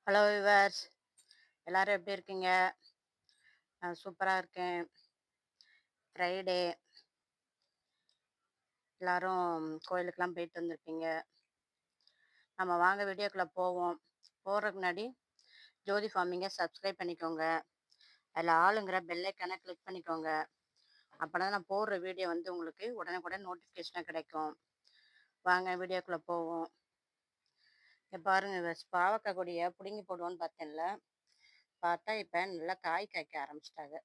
Hello viewers, எல்லாரும் எப்படி இருக்கீங்க? நான் சூப்பராக இருக்கேன். ஃப்ரைடே, எல்லாரும் கோயிலுக்கெல்லாம் போயிட்டு வந்திருப்பீங்க. நம்ம வாங்க வீடியோக்குள்ளே போவோம். போகிறதுக்கு முன்னாடி ஜோதி ஃபார்மிங்கை சப்ஸ்கிரைப் பண்ணிக்கோங்க. அதில் ஆளுங்கிற பெல்லைக்கான கிளிக் பண்ணிக்கோங்க. அப்போ தான் நான் போடுற வீடியோ வந்து உங்களுக்கு உடனுக்குடன் நோட்டிஃபிகேஷனாக கிடைக்கும். வாங்க வீடியோக்குள்ளே போவோம். இங்கே பாருங்கள் விவர்ஸ், பாவக்காய் கொடியை பிடுங்கி போடுவோன்னு பார்த்தேன்ல, பார்த்தா இப்போ நல்லா காய் காய்க்க ஆரம்பிச்சிட்டாங்க.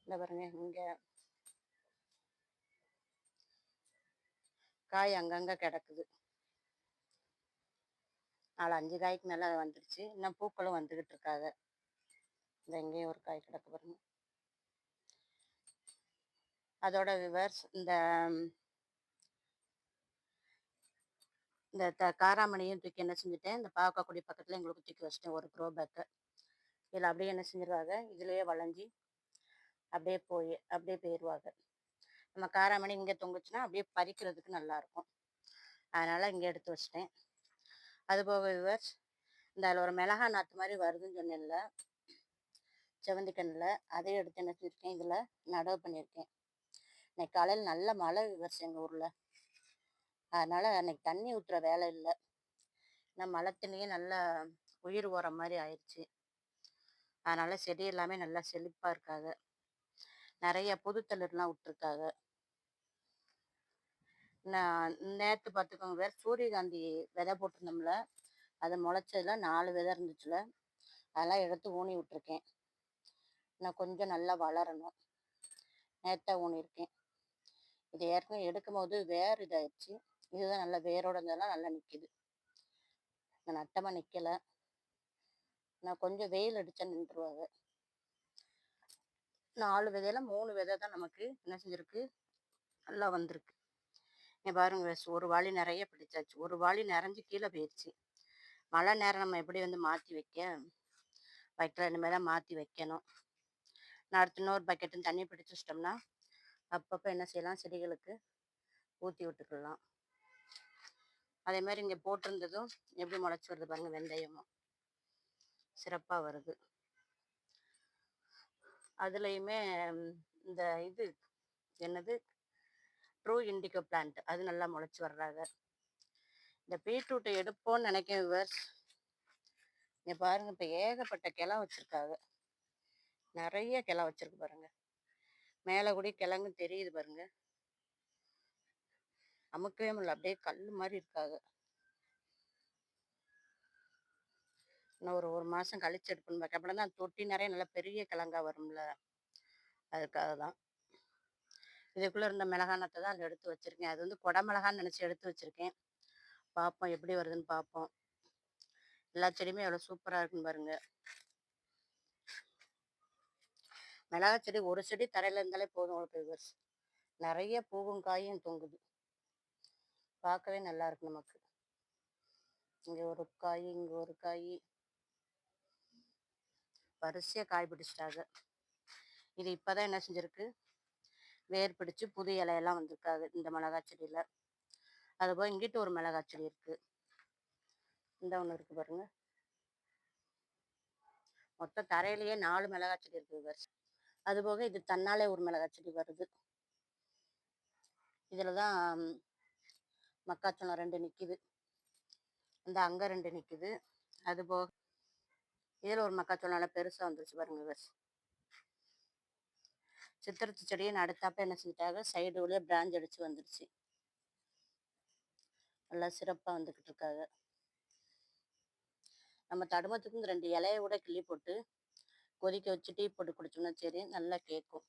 இல்லை பாருங்க, இங்கே காய் அங்கங்கே கிடக்குது. 4, 5 காய்க்கு மேலே வந்துருச்சு. இன்னும் பூக்களும் வந்துக்கிட்டு இருக்காங்க. இந்த இங்கேயும் ஒரு காய் கிடக்கு பாருங்க. அதோட விவர்ஸ், இந்த இந்த காராமணியும் தூக்கி என்ன செஞ்சுட்டேன், இந்த பாவக்காய் கொடி பக்கத்தில் எங்களுக்கு தூக்கி வச்சிட்டேன் ஒரு க்ரோ பேக்கை. இதில் அப்படியே என்ன செஞ்சிருவாங்க, இதுலேயே வளைஞ்சி அப்படியே போயிடுவாங்க. நம்ம காராமணி இங்கே தொங்குச்சுன்னா அப்படியே பறிக்கிறதுக்கு நல்லாயிருக்கும். அதனால் இங்கே எடுத்து வச்சிட்டேன். அதுபோக விவர்ஸ், இந்த அதில் ஒரு மிளகா நாற்று மாதிரி வருதுன்னு சொன்னேன்ல, செவந்தி கண்ணில், அதையும் எடுத்து என்ன செஞ்சுருக்கேன், இதில் நடவு பண்ணியிருக்கேன். இன்னைக்கு காலையில் நல்ல மழை விவர்ஸ் எங்கள் ஊரில். அதனால் அன்னைக்கு தண்ணி ஊற்றுற வேலை இல்லை. நான் மழை தண்ணியே நல்லா உயிர் ஓர மாதிரி ஆயிடுச்சு. அதனால் செடி எல்லாமே நல்லா செழிப்பாக இருக்காங்க. நிறைய புதுத்தளிர்லாம் விட்டுருக்காங்க. நான் நேற்று பார்த்துக்கோங்க வேறு, சூரியகாந்தி விதை போட்டிருந்தோம்ல, அது முளைச்சதில் 4 விதை இருந்துச்சுல, அதெல்லாம் எடுத்து ஊனி விட்டுருக்கேன். இன்னும் கொஞ்சம் நல்லா வளரணும். நேற்று ஊனியிருக்கேன். இது ஏற்கனவே எடுக்கும் போது வேர் இதாகிடுச்சு. இதுதான் நல்லா வேரோட இருந்ததெல்லாம் நல்லா நிற்கிது. நான் நட்டமாக நிற்கலை. நான் கொஞ்சம் வெயில் அடித்தா நின்றுருவாங்க. 4 விதையில 3 விதை தான் நமக்கு என்ன செஞ்சுருக்கு, நல்லா வந்திருக்கு. பாருங்க, ஒரு வாளி நிறைய பிடிச்சாச்சு. ஒரு வாளி நிறைஞ்சு கீழே போயிடுச்சு. மழை நேரம் நம்ம எப்படி வந்து மாற்றி வைக்கல, இனிமேல் தான் மாற்றி வைக்கணும். நான் அடுத்து இன்னொரு பக்கெட்டு தண்ணி பிடிச்சி வச்சிட்டோம்னா அப்பப்போ என்ன செய்யலாம், செடிகளுக்கு ஊற்றி விட்டுக்கலாம். அதே மாதிரி இங்கே போட்டிருந்ததும் எப்படி முளைச்சி வருது பாருங்க, வெந்தயமும் சிறப்பாக வருது. அதுலேயுமே இந்த இது என்னது, ட்ரூ இண்டிகோ பிளான்ட், அது நல்லா முளைச்சி வர்றாங்க. இந்த பீட்ரூட்டை எடுப்போம்னு நினைக்கிறேன் விவர்ஸ். இங்கே பாருங்க, இப்போ ஏகப்பட்ட கிளை வச்சிருக்காங்க. நிறைய கிளை வச்சிருக்கு பாருங்க. மேலே கூட கிழங்கு தெரியுது பாருங்க. அமுக்கவே முடியல, அப்படியே கல் மாதிரி இருக்காங்க. இன்னும் ஒரு மாதம் கழிச்சு எடுக்கணும். அப்படின்னா தான் தொட்டி நிறைய நல்லா பெரிய கிழங்கா வரும்ல, அதுக்காக தான். இதுக்குள்ளே இருந்த மிளகானத்தை தான் அதில் எடுத்து வச்சுருக்கேன். அது வந்து குடமிளகான்னு நினச்சி எடுத்து வச்சுருக்கேன். பார்ப்போம் எப்படி வருதுன்னு பார்ப்போம். எல்லா செடியுமே எவ்வளோ சூப்பராக இருக்குன்னு பாருங்க. மிளகா செடி ஒரு செடி தரையில் இருந்தாலே போதும் உங்களுக்கு விவர்ஸ். நிறைய பூவும் காயும் தொங்குது. பார்க்கவே நல்லா இருக்கு நமக்கு. இங்கே ஒரு காய், இங்கே ஒரு காய், வரிசையாக காய் பிடிச்சிட்டாங்க. இது இப்போதான் என்ன செஞ்சுருக்கு, வேர் பிடிச்சு புது இலையெல்லாம் வந்திருக்காது இந்த மிளகா செடியில். அதுபோல் இங்கிட்டு ஒரு மிளகா செடி இருக்குது. இந்த ஒன்று இருக்குது பாருங்க. மொத்தம் தரையிலேயே 4 மிளகா செடி இருக்குது விவர்ஸ். அதுபோக இது தன்னாலே ஒரு மிளகா செடி வருது. இதில் தான் மக்காச்சோளம் 2 நிற்கிது. இந்த அங்கே 2 நிற்கிது. அதுபோக இதில் ஒரு மக்காச்சோளம் நல்லா பெருசாக வந்துருச்சு பாருங்க விவர்ஸ். சித்திரத்து செடியை அடுத்தாப்ப என்ன செஞ்சுட்டாங்க, சைடு வழியாக பிராஞ்ச் அடிச்சு வந்துருச்சு. நல்லா சிறப்பாக வந்துக்கிட்டு இருக்காங்க. நம்ம தடுமத்துக்கு இந்த 2 இலையை கூட கிள்ளி போட்டு கொதிக்க வச்சு டீ போட்டு குடிச்சோம்னா சரி, நல்லா கேட்கும்.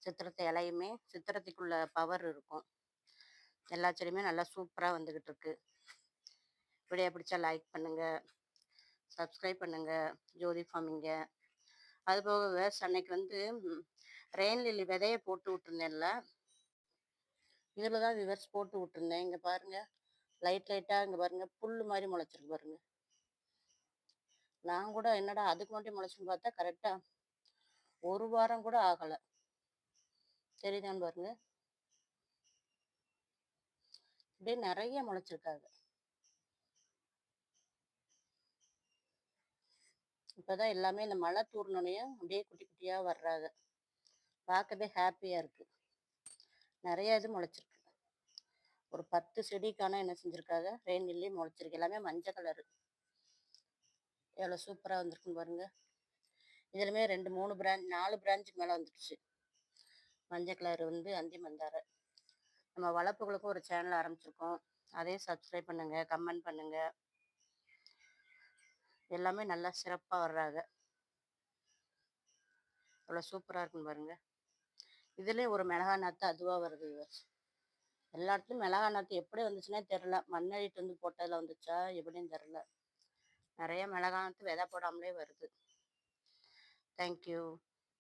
சித்திரத்தை இலையுமே சித்திரத்துக்குள்ள பவர் இருக்கும். எல்லா செடியுமே நல்லா சூப்பராக வந்துக்கிட்டு இருக்கு. வீடியோ பிடிச்சா லைக் பண்ணுங்கள், சப்ஸ்கிரைப் பண்ணுங்கள் ஜோதி ஃபார்மிங்க. அதுபோக வேர்ஸ், அன்னைக்கு வந்து ரெயின் லில்லி விதையை போட்டு விட்டுருந்தேன்ல, இதில் தான் விவர்ஸ் போட்டு விட்டுருந்தேன். இங்கே பாருங்கள், லைட்டாக இங்கே பாருங்கள் புல் மாதிரி முளைச்சிருக்கு பாருங்க. நான் கூட என்னடா அதுக்கு மட்டும் முளைச்சுன்னு பார்த்தா கரெக்டாக 1 வாரம் கூட ஆகலை. சரிதான் பாருங்க, இப்படியே நிறைய முளைச்சிருக்காங்க. இப்பதான் எல்லாமே இந்த மழை தூறினோனையும் அப்படியே குட்டி குட்டியா வர்றாங்க. பார்க்கவே ஹாப்பியா இருக்கு. நிறைய இது முளைச்சிருக்கு. ஒரு 10 செடிக்கான என்ன செஞ்சிருக்காங்க, ரெயின் லில்லி முளைச்சிருக்கு. எல்லாமே மஞ்சள் கலரு. எவ்வளோ சூப்பரா வந்திருக்குன்னு பாருங்க. இதுலயுமே 2, 3 பிரான்ச் 4 பிரான்ச்சுக்கு மேல வந்துருச்சு. மஞ்சள் கலர் அந்தி மந்தாரை. நம்ம வளர்ப்புகளுக்கும் ஒரு சேனல் ஆரம்பிச்சிருக்கோம். அதையும் சப்ஸ்கிரைப் பண்ணுங்க, கமெண்ட் பண்ணுங்க. எல்லாமே நல்லா சிறப்பா வர்றாங்க. எவ்வளோ சூப்பரா இருக்குன்னு பாருங்க. இதுலயும் ஒரு மிளகா நாத்து அதுவா வருது வியூவர்ஸ். எல்லா இடத்துலயும் மிளகா நாத்து எப்படி வந்துச்சுன்னே தெரில. மண்ணெழுட்டு போட்டதுல வந்துச்சா எப்படின்னு தெரில. நிறைய மிளகா நாத்து விதை போடாமலே வருது. தேங்க்யூ.